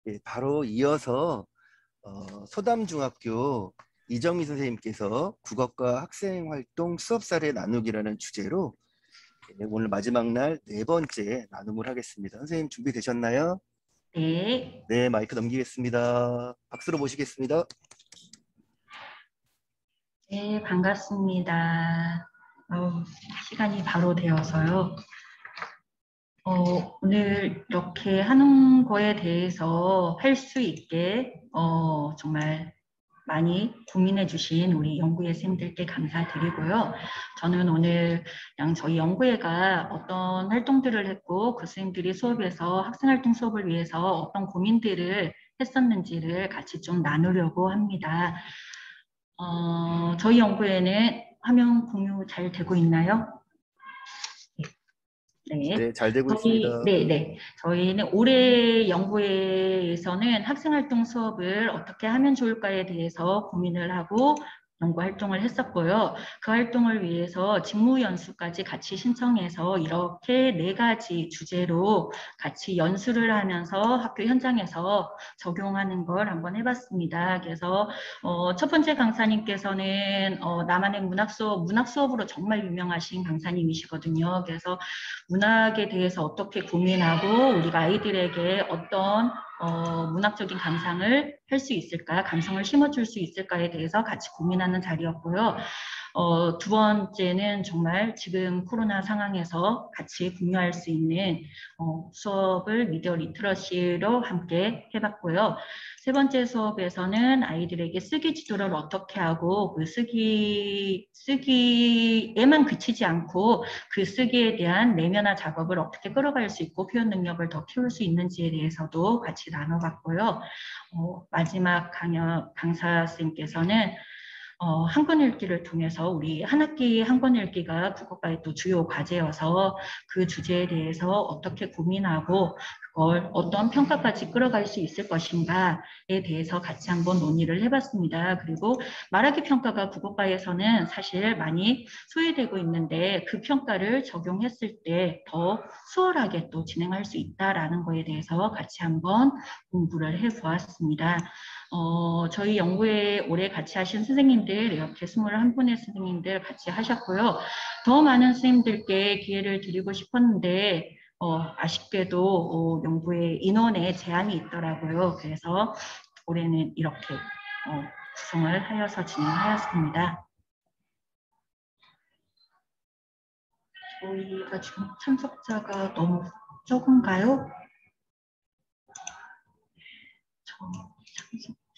예, 바로 이어서 소담중학교 이정미 선생님께서 국어과 학생활동 수업 사례 나누기라는 주제로 오늘 마지막 날 네 번째 나눔을 하겠습니다. 선생님 준비되셨나요? 네. 네, 마이크 넘기겠습니다. 박수로 모시겠습니다. 네, 반갑습니다. 시간이 바로 되어서요. 오늘 이렇게 하는 거에 대해서 할 수 있게 정말 많이 고민해 주신 우리 연구회 쌤들께 감사드리고요. 저는 오늘 그냥 저희 연구회가 어떤 활동들을 했고 그 쌤들이 수업에서 학생활동 수업을 위해서 어떤 고민들을 했었는지를 같이 좀 나누려고 합니다. 저희 연구회는 화면 공유 잘 되고 있나요? 네, 네. 잘 되고 있습니다. 저희는 올해 연구회에서는 학생활동 수업을 어떻게 하면 좋을까에 대해서 고민을 하고 연구 활동을 했었고요. 그 활동을 위해서 직무연수까지 같이 신청해서 이렇게 4가지 주제로 같이 연수를 하면서 학교 현장에서 적용하는 걸 한번 해봤습니다. 그래서 첫 번째 강사님께서는 나만의 문학 수업으로 정말 유명하신 강사님이시거든요. 그래서 문학에 대해서 어떻게 고민하고 우리가 아이들에게 어떤 문학적인 감상을 할 수 있을까, 감성을 심어줄 수 있을까에 대해서 같이 고민하는 자리였고요. 두 번째는 정말 지금 코로나 상황에서 같이 공유할 수 있는 수업을 미디어 리터러시로 함께 해봤고요. 세 번째 수업에서는 아이들에게 쓰기 지도를 어떻게 하고 그 쓰기에만 그치지 않고 그 쓰기에 대한 내면화 작업을 어떻게 끌어갈 수 있고 표현 능력을 더 키울 수 있는지에 대해서도 같이 나눠봤고요. 마지막 강사 쌤께서는 한 권 읽기를 통해서 우리 한 학기 한 권 읽기가 국어과의 또 주요 과제여서 그 주제에 대해서 어떻게 고민하고 그걸 어떤 평가까지 끌어갈 수 있을 것인가에 대해서 같이 한번 논의를 해봤습니다. 그리고 말하기 평가가 국어과에서는 사실 많이 소외되고 있는데 그 평가를 적용했을 때 더 수월하게 또 진행할 수 있다라는 거에 대해서 같이 한번 공부를 해보았습니다. 저희 연구에 올해 같이 하신 선생님들 이렇게 21분의 선생님들 같이 하셨고요. 더 많은 선생님들께 기회를 드리고 싶었는데 아쉽게도 연구에 인원에 제한이 있더라고요. 그래서 올해는 이렇게 구성을 하여서 진행하였습니다. 저희가 지금 참석자가 너무 적은가요?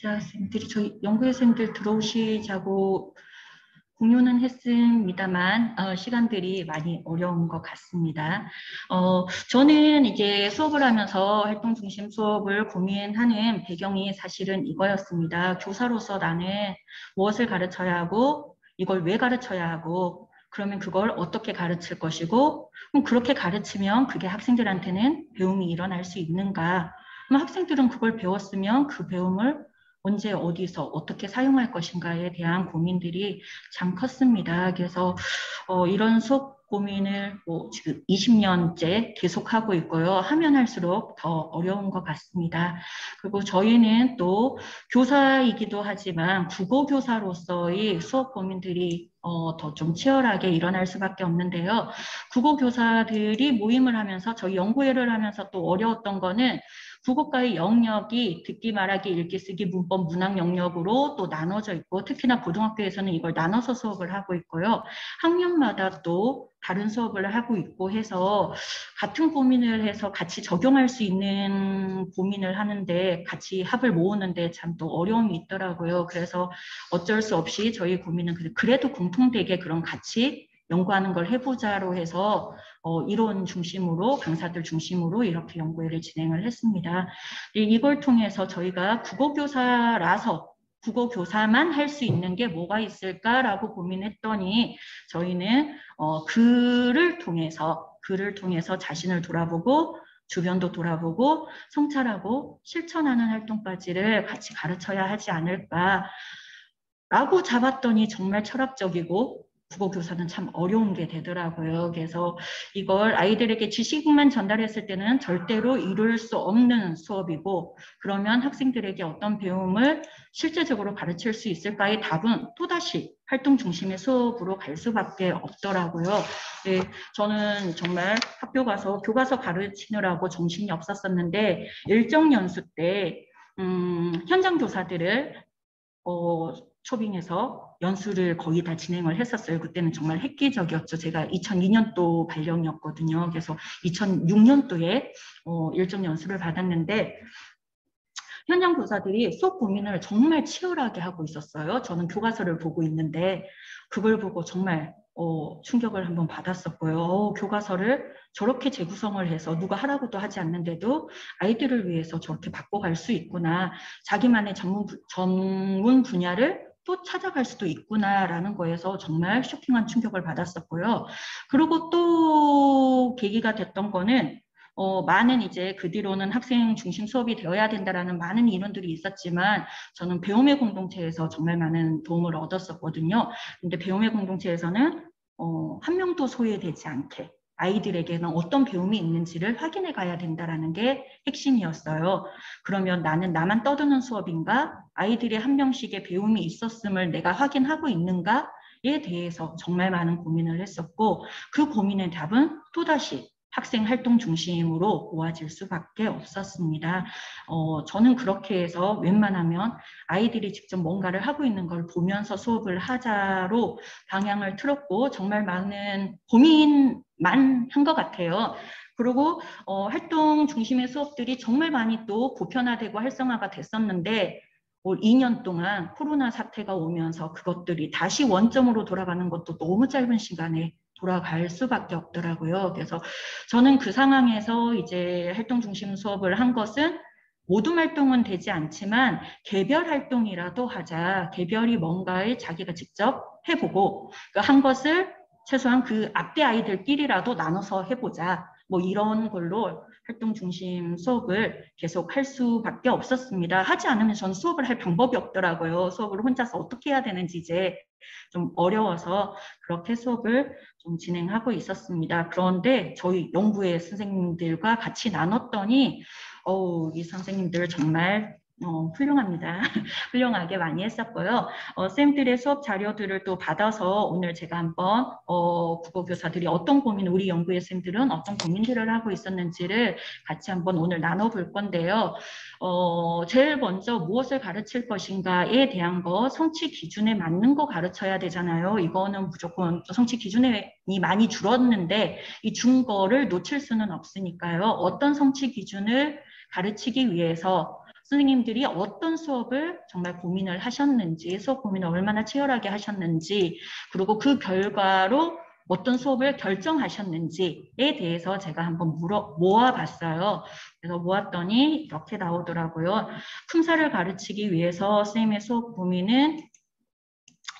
참석자생들이 저희 연구회생들 들어오시자고 공유는 했습니다만 시간들이 많이 어려운 것 같습니다. 저는 이제 수업을 하면서 활동 중심 수업을 고민하는 배경이 사실은 이거였습니다. 교사로서 나는 무엇을 가르쳐야 하고 이걸 왜 가르쳐야 하고 그러면 그걸 어떻게 가르칠 것이고 그럼 그렇게 가르치면 그게 학생들한테는 배움이 일어날 수 있는가? 그럼 학생들은 그걸 배웠으면 그 배움을 언제 어디서 어떻게 사용할 것인가에 대한 고민들이 참 컸습니다. 그래서 이런 수업 고민을 지금 20년째 계속하고 있고요. 하면 할수록 더 어려운 것 같습니다. 그리고 저희는 또 교사이기도 하지만 국어교사로서의 수업 고민들이 더 좀 치열하게 일어날 수밖에 없는데요. 국어교사들이 모임을 하면서 저희 연구회를 하면서 또 어려웠던 거는 국어과의 영역이 듣기, 말하기, 읽기, 쓰기, 문법, 문학 영역으로 또 나눠져 있고 특히나 고등학교에서는 이걸 나눠서 수업을 하고 있고요. 학년마다 또 다른 수업을 하고 있고 해서 같은 고민을 해서 같이 적용할 수 있는 고민을 하는데 같이 합을 모으는데 참 또 어려움이 있더라고요. 그래서 어쩔 수 없이 저희 고민은 그래도 공통되게 그런 같이 연구하는 걸 해보자로 해서 이론 중심으로 강사들 중심으로 이렇게 연구회를 진행을 했습니다. 이걸 통해서 저희가 국어교사라서 국어교사만 할 수 있는 게 뭐가 있을까라고 고민했더니 저희는 글을 통해서 자신을 돌아보고 주변도 돌아보고 성찰하고 실천하는 활동까지를 같이 가르쳐야 하지 않을까라고 잡았더니 정말 철학적이고 국어교사는 참 어려운 게 되더라고요. 그래서 이걸 아이들에게 지식만 전달했을 때는 절대로 이룰 수 없는 수업이고, 그러면 학생들에게 어떤 배움을 실제적으로 가르칠 수 있을까의 답은 또다시 활동 중심의 수업으로 갈 수밖에 없더라고요. 네, 저는 정말 학교 가서 교과서 가르치느라고 정신이 없었었는데, 일정 연수 때 현장 교사들을 초빙해서 연수를 거의 다 진행을 했었어요. 그때는 정말 획기적이었죠. 제가 2002년도 발령이었거든요. 그래서 2006년도에 일정 연수를 받았는데, 현장 교사들이 수업 고민을 정말 치열하게 하고 있었어요. 저는 교과서를 보고 있는데 그걸 보고 정말 충격을 한번 받았었고요. 교과서를 저렇게 재구성을 해서 누가 하라고도 하지 않는데도 아이들을 위해서 저렇게 바꿔갈 수 있구나. 자기만의 전문 분야를 또 찾아갈 수도 있구나라는 거에서 정말 쇼킹한 충격을 받았었고요. 그리고 또 계기가 됐던 거는 많은 이제 그 뒤로는 학생 중심 수업이 되어야 된다라는 많은 이론들이 있었지만 저는 배움의 공동체에서 정말 많은 도움을 얻었었거든요. 근데 배움의 공동체에서는 한 명도 소외되지 않게 아이들에게는 어떤 배움이 있는지를 확인해 가야 된다라는 게 핵심이었어요. 그러면 나는 나만 떠드는 수업인가? 아이들이 한 명씩의 배움이 있었음을 내가 확인하고 있는가에 대해서 정말 많은 고민을 했었고, 그 고민의 답은 또다시 학생 활동 중심으로 모아질 수밖에 없었습니다. 저는 그렇게 해서 웬만하면 아이들이 직접 뭔가를 하고 있는 걸 보면서 수업을 하자로 방향을 틀었고, 정말 많은 고민만 한 것 같아요. 그리고 활동 중심의 수업들이 정말 많이 또 보편화되고 활성화가 됐었는데, 올 2년 동안 코로나 사태가 오면서 그것들이 다시 원점으로 돌아가는 것도 너무 짧은 시간에 돌아갈 수밖에 없더라고요. 그래서 저는 그 상황에서 이제 활동 중심 수업을 한 것은 모든 활동은 되지 않지만 개별 활동이라도 하자. 개별이 뭔가를 자기가 직접 해보고 한 것을 최소한 그 앞에 아이들끼리라도 나눠서 해보자. 뭐 이런 걸로 활동 중심 수업을 계속 할 수밖에 없었습니다. 하지 않으면 저는 수업을 할 방법이 없더라고요. 수업을 혼자서 어떻게 해야 되는지 이제 좀 어려워서 그렇게 수업을 좀 진행하고 있었습니다. 그런데 저희 연구회 선생님들과 같이 나눴더니 이 선생님들 정말 훌륭합니다. 훌륭하게 많이 했었고요. 쌤들의 수업 자료들을 또 받아서 오늘 제가 한번 국어교사들이 어떤 고민, 우리 연구회 쌤들은 어떤 고민들을 하고 있었는지를 같이 한번 오늘 나눠볼 건데요. 제일 먼저 무엇을 가르칠 것인가에 대한 거, 성취 기준에 맞는 거 가르쳐야 되잖아요. 이거는 무조건 성취 기준이 많이 줄었는데 이 준 거를 놓칠 수는 없으니까요. 어떤 성취 기준을 가르치기 위해서 선생님들이 어떤 수업을 정말 고민을 하셨는지, 수업 고민을 얼마나 치열하게 하셨는지, 그리고 그 결과로 어떤 수업을 결정하셨는지에 대해서 제가 한번 모아봤어요. 그래서 모았더니 이렇게 나오더라고요. 품사를 가르치기 위해서 선생님의 수업 고민은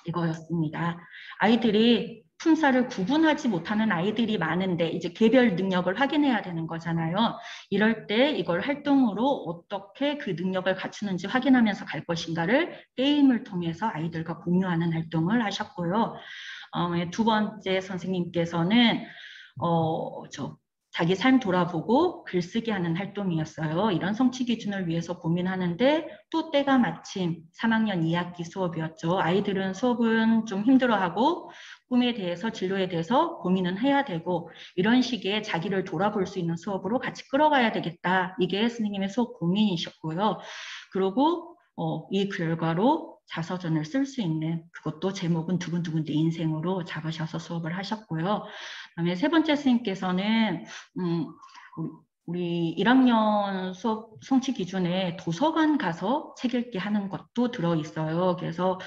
이거였습니다. 아이들이 품사를 구분하지 못하는 아이들이 많은데 이제 개별 능력을 확인해야 되는 거잖아요. 이럴 때 이걸 활동으로 어떻게 그 능력을 갖추는지 확인하면서 갈 것인가를 게임을 통해서 아이들과 공유하는 활동을 하셨고요. 두 번째 선생님께서는 자기 삶 돌아보고 글쓰기 하는 활동이었어요. 이런 성취 기준을 위해서 고민하는데 또 때가 마침 3학년 2학기 수업이었죠. 아이들은 수업은 좀 힘들어하고 꿈에 대해서 진로에 대해서 고민은 해야 되고 이런 식의 자기를 돌아볼 수 있는 수업으로 같이 끌어가야 되겠다. 이게 선생님의 수업 고민이셨고요. 그리고 이 결과로 자서전을 쓸 수 있는 그것도 제목은 두근두근 내 인생으로 잡으셔서 수업을 하셨고요. 그다음에 세 번째 선생님께서는 우리 1학년 수업 성취 기준에 도서관 가서 책 읽기 하는 것도 들어있어요. 그래서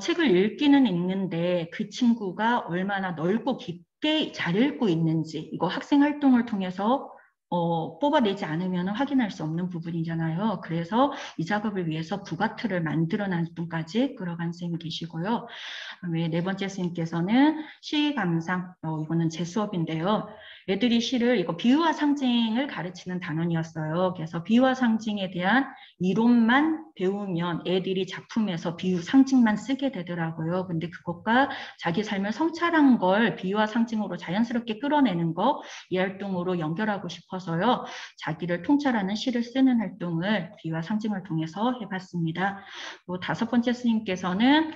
책을 읽기는 읽는데 그 친구가 얼마나 넓고 깊게 잘 읽고 있는지 이거 학생 활동을 통해서 뽑아내지 않으면 확인할 수 없는 부분이잖아요. 그래서 이 작업을 위해서 국어틀을 만들어낸 분까지 끌어간 쌤이 계시고요. 그다음에 네 번째 선생님께서는 시 감상, 이거는 제 수업인데요. 애들이 시를 이거 비유와 상징을 가르치는 단원이었어요. 그래서 비유와 상징에 대한 이론만 배우면 애들이 작품에서 비유, 상징만 쓰게 되더라고요. 근데 그것과 자기 삶을 성찰한 걸 비유와 상징으로 자연스럽게 끌어내는 거, 이 활동으로 연결하고 싶어서요. 자기를 통찰하는 시를 쓰는 활동을 비유와 상징을 통해서 해봤습니다. 또 다섯 번째 스님께서는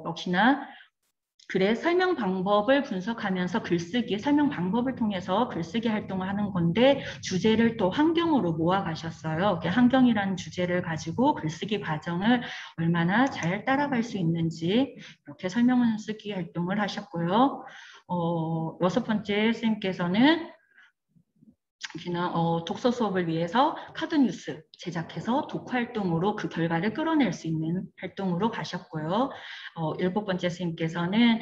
역시나 글의 설명 방법을 분석하면서 글쓰기, 설명 방법을 통해서 글쓰기 활동을 하는 건데 주제를 또 환경으로 모아가셨어요. 환경이라는 주제를 가지고 글쓰기 과정을 얼마나 잘 따라갈 수 있는지 이렇게 설명을 쓰기 활동을 하셨고요. 여섯 번째 선생님께서는 독서 수업을 위해서 카드뉴스 제작해서 독후 활동으로 그 결과를 끌어낼 수 있는 활동으로 가셨고요. 일곱 번째 선생님께서는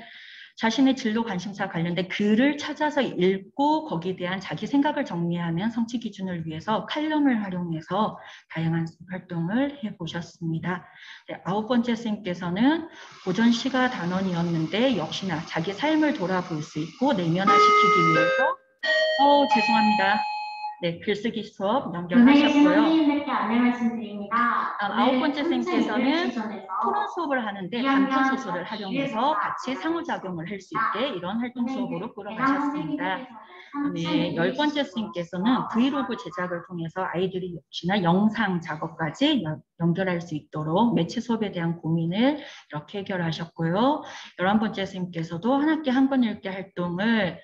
자신의 진로 관심사 관련된 글을 찾아서 읽고 거기에 대한 자기 생각을 정리하는 성취 기준을 위해서 칼럼을 활용해서 다양한 활동을 해보셨습니다. 네, 아홉 번째 선생님께서는 고전 시가 단원이었는데 역시나 자기 삶을 돌아볼 수 있고 내면화시키기 위해서 죄송합니다. 네, 글쓰기 수업 연결하셨고요. 선생님들께 안내 말씀드립니다. 아홉 번째 선생님께서는 토론 수업을 하는데 단편 소설을 활용해서 같이 상호작용을 할 수 있게 이런 활동 수업으로 끌어가셨습니다. 네, 열 번째 선생님께서는 브이로그 제작을 통해서 아이들이 역시나 영상 작업까지 연결할 수 있도록 매체 수업에 대한 고민을 이렇게 해결하셨고요. 11번째 선생님께서도 한 학기 한 권 읽기 활동을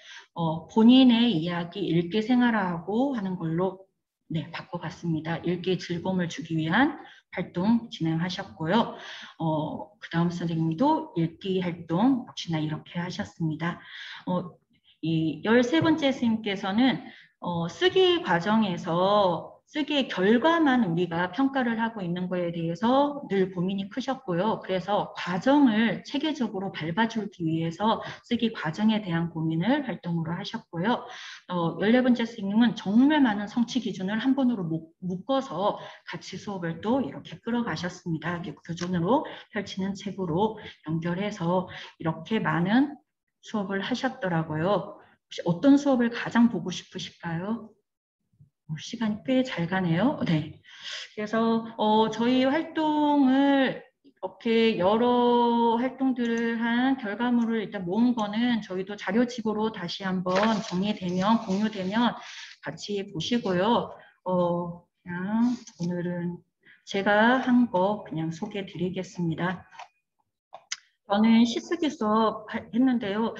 본인의 이야기 읽기 생활화하고 하는 걸로 바꿔봤습니다. 읽기의 즐거움을 주기 위한 활동 진행하셨고요. 그 다음 선생님도 읽기 활동 역시나 이렇게 하셨습니다. 이 13번째 선생님께서는 쓰기 과정에서 쓰기의 결과만 우리가 평가를 하고 있는 거에 대해서 늘 고민이 크셨고요. 그래서 과정을 체계적으로 밟아주기 위해서 쓰기 과정에 대한 고민을 활동으로 하셨고요. 14번째 선생님은 정말 많은 성취 기준을 한 번으로 묶어서 같이 수업을 또 이렇게 끌어가셨습니다. 교준으로 펼치는 책으로 연결해서 이렇게 많은 수업을 하셨더라고요. 혹시 어떤 수업을 가장 보고 싶으실까요? 시간이 꽤 잘 가네요. 네. 그래서 저희 활동을 이렇게 여러 활동들을 한 결과물을 일단 모은 거는 저희도 자료집으로 다시 한번 정리되면 공유되면 같이 보시고요. 그냥 오늘은 제가 한 거 그냥 소개해 드리겠습니다. 저는 시쓰기 수업 했는데요.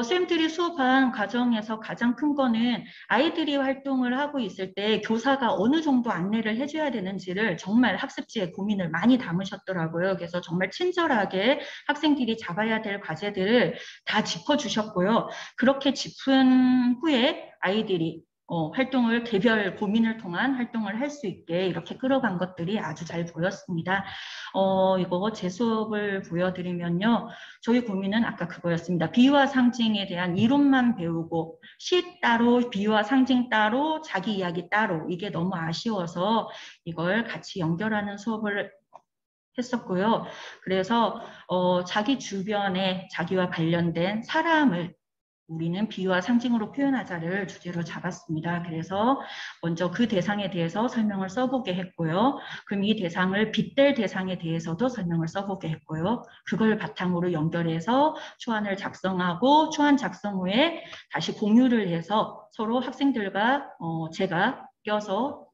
쌤들이 수업한 과정에서 가장 큰 거는 아이들이 활동을 하고 있을 때 교사가 어느 정도 안내를 해줘야 되는지를 정말 학습지에 고민을 많이 담으셨더라고요. 그래서 정말 친절하게 학생들이 잡아야 될 과제들을 다 짚어주셨고요. 그렇게 짚은 후에 아이들이 활동을 개별 고민을 통한 활동을 할 수 있게 이렇게 끌어간 것들이 아주 잘 보였습니다. 이거 제 수업을 보여드리면요. 저희 고민은 아까 그거였습니다. 비유와 상징에 대한 이론만 배우고 시 따로, 비유와 상징 따로, 자기 이야기 따로 이게 너무 아쉬워서 이걸 같이 연결하는 수업을 했었고요. 그래서 자기 주변에 자기와 관련된 사람을 우리는 비유와 상징으로 표현하자를 주제로 잡았습니다. 그래서 먼저 그 대상에 대해서 설명을 써보게 했고요. 그럼 이 대상을 빗댈 대상에 대해서도 설명을 써보게 했고요. 그걸 바탕으로 연결해서 초안을 작성하고 초안 작성 후에 다시 공유를 해서 서로 학생들과 제가 껴서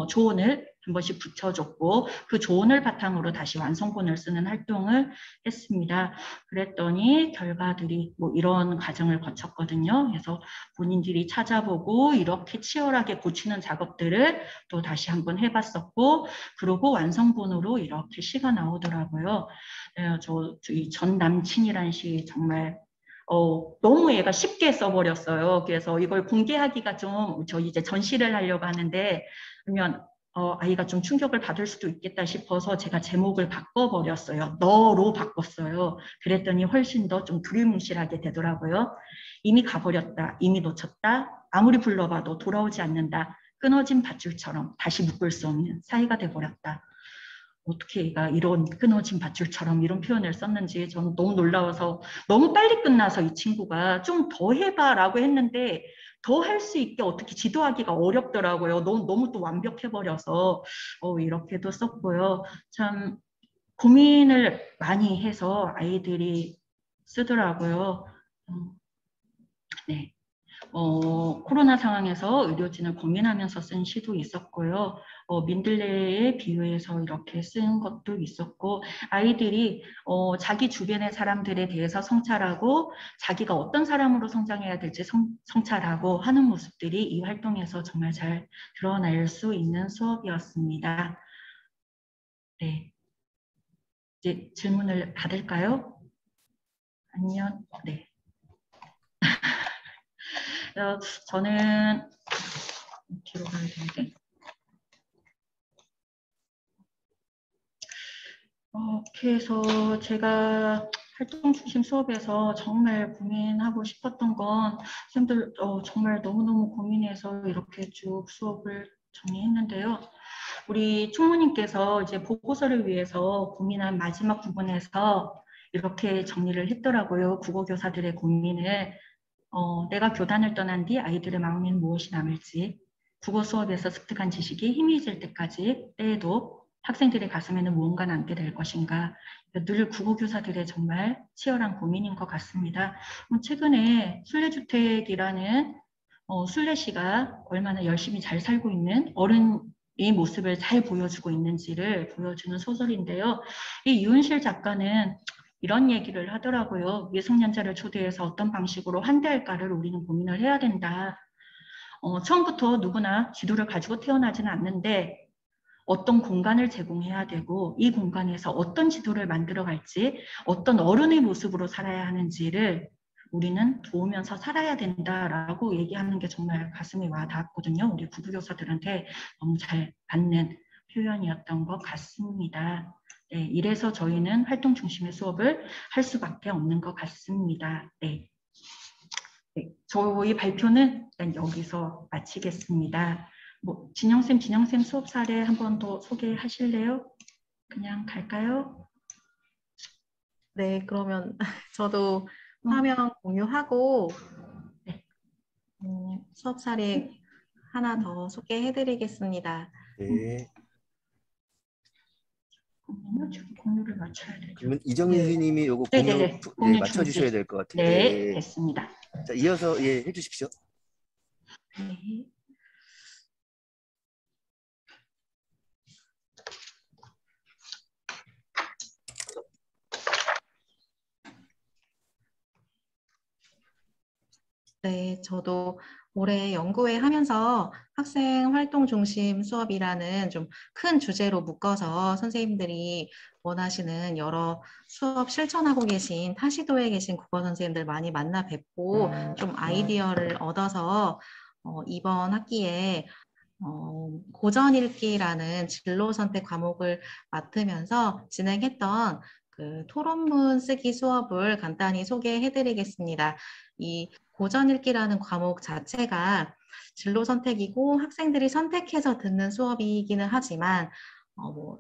조언을 한 번씩 붙여줬고 그 조언을 바탕으로 다시 완성본을 쓰는 활동을 했습니다. 그랬더니 결과들이 뭐 이런 과정을 거쳤거든요. 그래서 본인들이 찾아보고 이렇게 치열하게 고치는 작업들을 또 다시 한번 해봤었고 그러고 완성본으로 이렇게 시가 나오더라고요. 이 전 남친이란 시 정말 너무 얘가 쉽게 써버렸어요. 그래서 이걸 공개하기가 좀, 저 이제 전시를 하려고 하는데, 그러면 아이가 좀 충격을 받을 수도 있겠다 싶어서 제가 제목을 바꿔버렸어요. 너로 바꿨어요. 그랬더니 훨씬 더 좀 두리뭉실하게 되더라고요. 이미 가버렸다. 이미 놓쳤다. 아무리 불러봐도 돌아오지 않는다. 끊어진 밧줄처럼 다시 묶을 수 없는 사이가 돼버렸다. 어떻게 얘가 이런 끊어진 밧줄처럼 이런 표현을 썼는지 저는 너무 놀라워서 너무 빨리 끝나서 이 친구가 좀 더 해봐라고 했는데 더 할 수 있게 어떻게 지도하기가 어렵더라고요. 너무 또 완벽해버려서 이렇게도 썼고요. 참 고민을 많이 해서 아이들이 쓰더라고요. 네. 코로나 상황에서 의료진을 고민하면서 쓴 시도 있었고요. 민들레에 비유해서 이렇게 쓴 것도 있었고, 아이들이 자기 주변의 사람들에 대해서 성찰하고 자기가 어떤 사람으로 성장해야 될지 성찰하고 하는 모습들이 이 활동에서 정말 잘 드러날 수 있는 수업이었습니다. 네. 이제 질문을 받을까요? 아니면 네. 저는 뒤로 가야 되는데 이렇게 해서 제가 활동 중심 수업에서 정말 고민하고 싶었던 건 선생님들 정말 너무너무 고민해서 이렇게 쭉 수업을 정리했는데요. 우리 총무님께서 이제 보고서를 위해서 고민한 마지막 부분에서 이렇게 정리를 했더라고요. 국어교사들의 고민을. 내가 교단을 떠난 뒤 아이들의 마음에는 무엇이 남을지, 국어 수업에서 습득한 지식이 희미해질 때까지 때에도 학생들의 가슴에는 무언가 남게 될 것인가. 늘 국어교사들의 정말 치열한 고민인 것 같습니다. 최근에 순례주택이라는 순례시가 얼마나 열심히 잘 살고 있는 어른의 모습을 잘 보여주고 있는지를 보여주는 소설인데요. 이 유은실 작가는 이런 얘기를 하더라고요. 미성년자를 초대해서 어떤 방식으로 환대할까를 우리는 고민을 해야 된다. 처음부터 누구나 지도를 가지고 태어나지는 않는데 어떤 공간을 제공해야 되고 이 공간에서 어떤 지도를 만들어 갈지 어떤 어른의 모습으로 살아야 하는지를 우리는 도우면서 살아야 된다라고 얘기하는 게 정말 가슴에 와 닿았거든요. 우리 국어교사들한테 너무 잘 맞는 표현이었던 것 같습니다. 네, 이래서 저희는 활동 중심의 수업을 할 수밖에 없는 것 같습니다. 네. 네, 저희 발표는 일단 여기서 마치겠습니다. 진영쌤 수업 사례 한 번 더 소개하실래요? 그냥 갈까요? 네, 그러면 저도 화면 공유하고 네. 수업 사례 하나 더 소개해드리겠습니다. 네. 공유를 맞춰야 되죠. 그러면 이정민 네. 선생님이 이거 공유 맞춰주셔야 될 것 같아요. 네, 됐습니다. 자, 이어서 해주십시오. 네. 네, 저도 올해 연구회 하면서 학생 활동 중심 수업이라는 좀 큰 주제로 묶어서 선생님들이 원하시는 여러 수업 실천하고 계신 타시도에 계신 국어 선생님들 많이 만나 뵙고 좀 아이디어를 얻어서 이번 학기에 고전 읽기라는 진로 선택 과목을 맡으면서 진행했던 그 토론문 쓰기 수업을 간단히 소개해 드리겠습니다. 이 고전 읽기라는 과목 자체가 진로 선택이고 학생들이 선택해서 듣는 수업이기는 하지만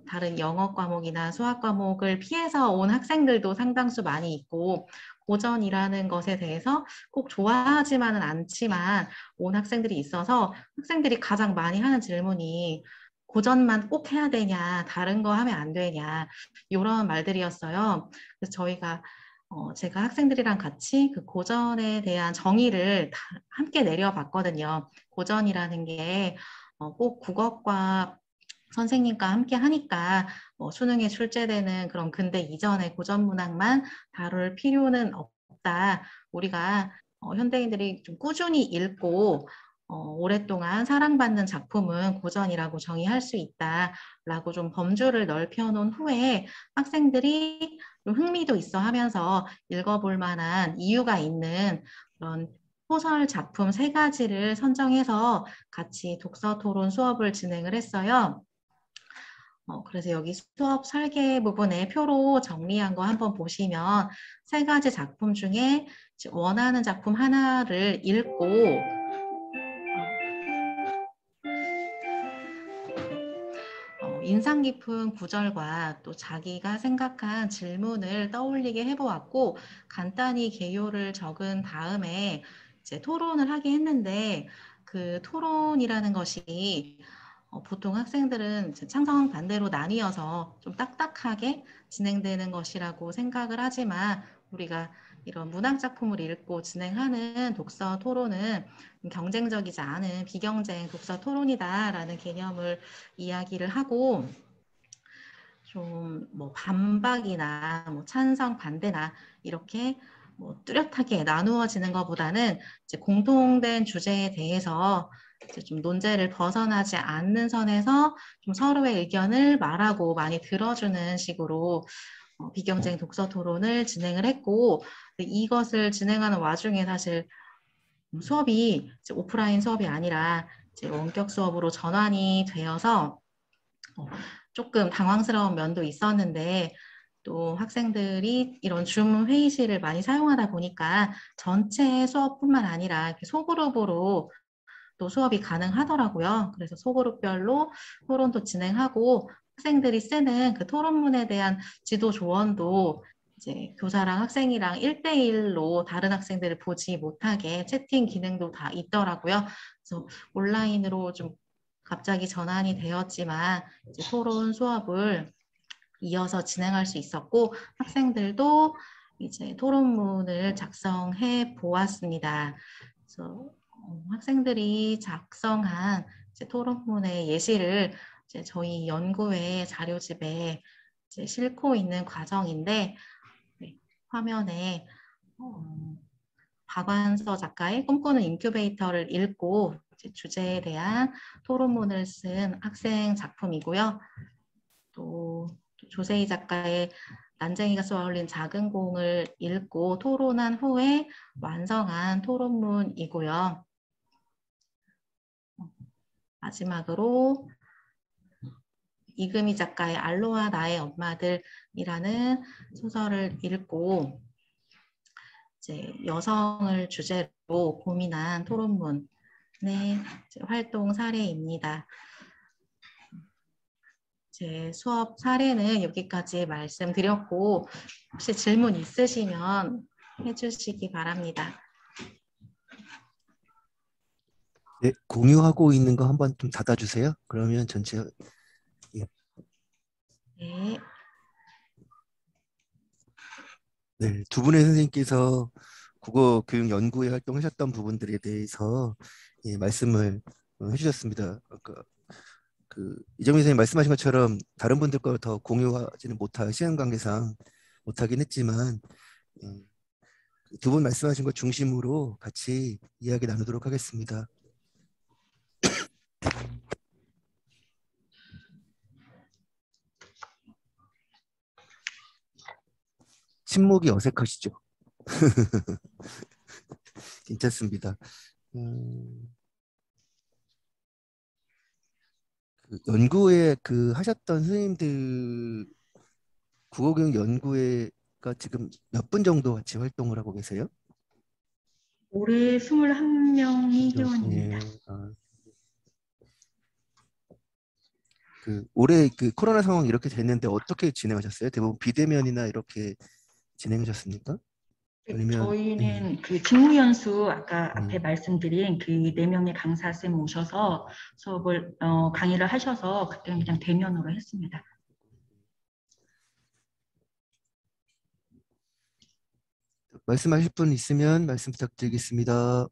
다른 영어 과목이나 수학 과목을 피해서 온 학생들도 상당수 많이 있고 고전이라는 것에 대해서 꼭 좋아하지만은 않지만 온 학생들이 있어서 학생들이 가장 많이 하는 질문이 고전만 꼭 해야 되냐, 다른 거 하면 안 되냐 이런 말들이었어요. 그래서 저희가 제가 학생들이랑 같이 그 고전에 대한 정의를 다 함께 내려봤거든요. 고전이라는 게 꼭 국어과 선생님과 함께 하니까 수능에 출제되는 그런 근대 이전의 고전 문학만 다룰 필요는 없다. 우리가 현대인들이 좀 꾸준히 읽고 오랫동안 사랑받는 작품은 고전이라고 정의할 수 있다라고 좀 범주를 넓혀놓은 후에 학생들이 좀 흥미도 있어 하면서 읽어볼 만한 이유가 있는 그런 소설 작품 3가지를 선정해서 같이 독서 토론 수업을 진행을 했어요. 그래서 여기 수업 설계 부분에 표로 정리한 거 한번 보시면 세 가지 작품 중에 원하는 작품 하나를 읽고 인상 깊은 구절과 또 자기가 생각한 질문을 떠올리게 해보았고 간단히 개요를 적은 다음에 이제 토론을 하게 했는데 그 토론이라는 것이 보통 학생들은 창성 반대로 나뉘어서 좀 딱딱하게 진행되는 것이라고 생각을 하지만 우리가 이런 문학 작품을 읽고 진행하는 독서 토론은 경쟁적이지 않은 비경쟁 독서 토론이다라는 개념을 이야기를 하고 좀 뭐 반박이나 뭐 찬성 반대나 이렇게 뭐 뚜렷하게 나누어지는 것보다는 이제 공통된 주제에 대해서 이제 좀 논제를 벗어나지 않는 선에서 좀 서로의 의견을 말하고 많이 들어주는 식으로 비경쟁 독서 토론을 진행을 했고 이것을 진행하는 와중에 사실 수업이 이제 오프라인 수업이 아니라 이제 원격 수업으로 전환이 되어서 조금 당황스러운 면도 있었는데 또 학생들이 이런 줌 회의실을 많이 사용하다 보니까 전체 수업뿐만 아니라 이렇게 소그룹으로 또 수업이 가능하더라고요. 그래서 소그룹별로 토론도 진행하고 학생들이 쓰는 그 토론문에 대한 지도 조언도 이제 교사랑 학생이랑 1대1로 다른 학생들을 보지 못하게 채팅 기능도 다 있더라고요. 그래서 온라인으로 좀 갑자기 전환이 되었지만 이제 토론 수업을 이어서 진행할 수 있었고 학생들도 이제 토론문을 작성해 보았습니다. 그래서 학생들이 작성한 이제 토론문의 예시를 이제 저희 연구회 자료집에 이제 싣고 있는 과정인데 네, 화면에 박완서 작가의 꿈꾸는 인큐베이터를 읽고 주제에 대한 토론문을 쓴 학생 작품이고요. 또 조세희 작가의 난쟁이가 쏘아올린 작은 공을 읽고 토론한 후에 완성한 토론문이고요. 마지막으로 이금희 작가의 알로하 나의 엄마들이라는 소설을 읽고 이제 여성을 주제로 고민한 토론문의 활동 사례입니다. 제 수업 사례는 여기까지 말씀드렸고 혹시 질문 있으시면 해주시기 바랍니다. 네, 공유하고 있는 거 한번 좀 닫아주세요. 그러면 전체 네. 네, 두 분의 선생님께서 국어 교육 연구에 활동하셨던 부분들에 대해서 말씀을 해주셨습니다. 아까 이정민 선생님 말씀하신 것처럼 다른 분들과 더 공유하지는 못할 시간 관계상 못하긴 했지만 두 분 말씀하신 것 중심으로 같이 이야기 나누도록 하겠습니다. 침묵이 어색하시죠? 괜찮습니다. 연구에 하셨던 선생님들 국어교육 연구회가 지금 몇 분 정도 같이 활동을 하고 계세요? 올해 21명이 회원입니다. 올해 코로나 상황 이렇게 됐는데 어떻게 진행하셨어요? 대부분 비대면이나 이렇게 진행하셨습니까? 아니면 저희는 직무연수 아까 앞에 말씀드린 그 4명의 강사쌤 오셔서 수업을 강의를 하셔서 그때는 그냥 대면으로 했습니다. 말씀하실 분 있으면 말씀 부탁드리겠습니다.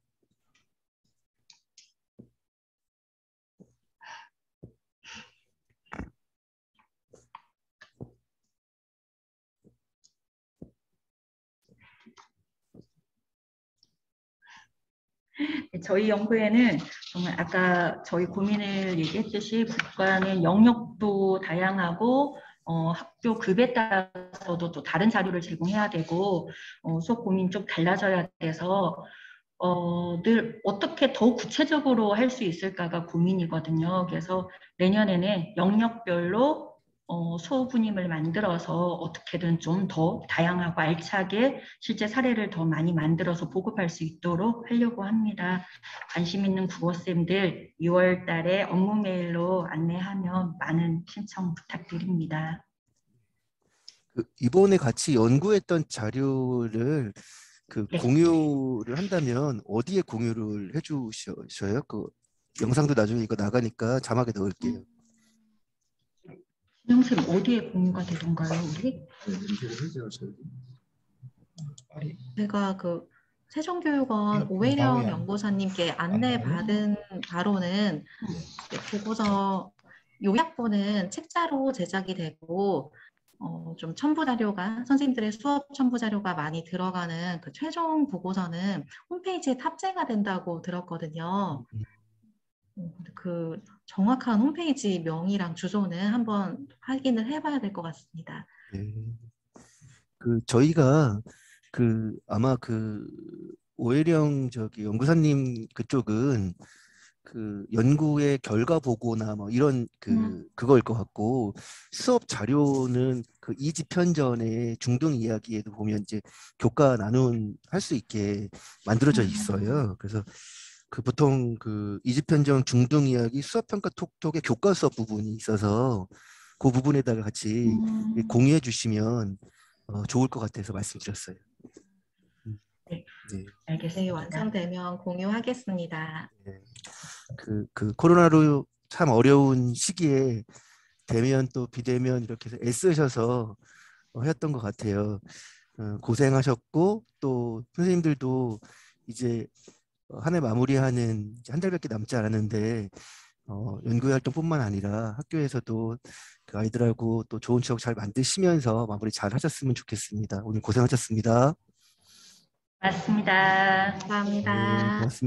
저희 연구에는 정말 아까 저희 고민을 얘기했듯이 국가는 영역도 다양하고 학교 급에 따라서도 또 다른 자료를 제공해야 되고 수업 고민이 좀 달라져야 돼서 늘 어떻게 더 구체적으로 할 수 있을까가 고민이거든요. 그래서 내년에는 영역별로 수업운임을 만들어서 어떻게든 좀 더 다양하고 알차게 실제 사례를 더 많이 만들어서 보급할 수 있도록 하려고 합니다. 관심 있는 국어쌤들 6월 달에 업무 메일로 안내하면 많은 신청 부탁드립니다. 이번에 같이 연구했던 자료를 네. 공유를 한다면 어디에 공유를 해주셔요? 영상도 나중에 이거 나가니까 자막에 넣을게요. 진영쌤 어디에 공유가 되던가요, 우리? 제가 세종교육원 오해령 연구사님께 안내받은 바로는 보고서 요약본은 책자로 제작이 되고 좀 첨부 자료가 선생님들의 수업 첨부 자료가 많이 들어가는 최종 보고서는 홈페이지에 탑재가 된다고 들었거든요. 정확한 홈페이지 명이랑 주소는 한번 확인을 해봐야 될 것 같습니다. 네. 저희가 아마 오해령 연구사님 그쪽은 연구의 결과 보고나 뭐 이런 그거일 것 같고, 수업 자료는 2집 편전의 중등 이야기에도 보면 이제 교과 할 수 있게 만들어져 있어요. 그래서 보통 2집 편전 중등 이야기 수업 평가 톡톡의 교과 수업 부분이 있어서 그 부분에다가 같이 공유해 주시면 좋을 것 같아서 말씀드렸어요. 네, 네. 알겠습니다. 완성되면 공유하겠습니다. 네. 코로나로 참 어려운 시기에 대면 또 비대면 이렇게 해서 애쓰셔서 했던 것 같아요. 고생하셨고, 또 선생님들도 이제 한 해 마무리하는 한 달밖에 남지 않았는데 연구 활동뿐만 아니라 학교에서도 아이들하고 또 좋은 추억 잘 만드시면서 마무리 잘 하셨으면 좋겠습니다. 오늘 고생하셨습니다. 맞습니다. 감사합니다. 네, 고맙습니다.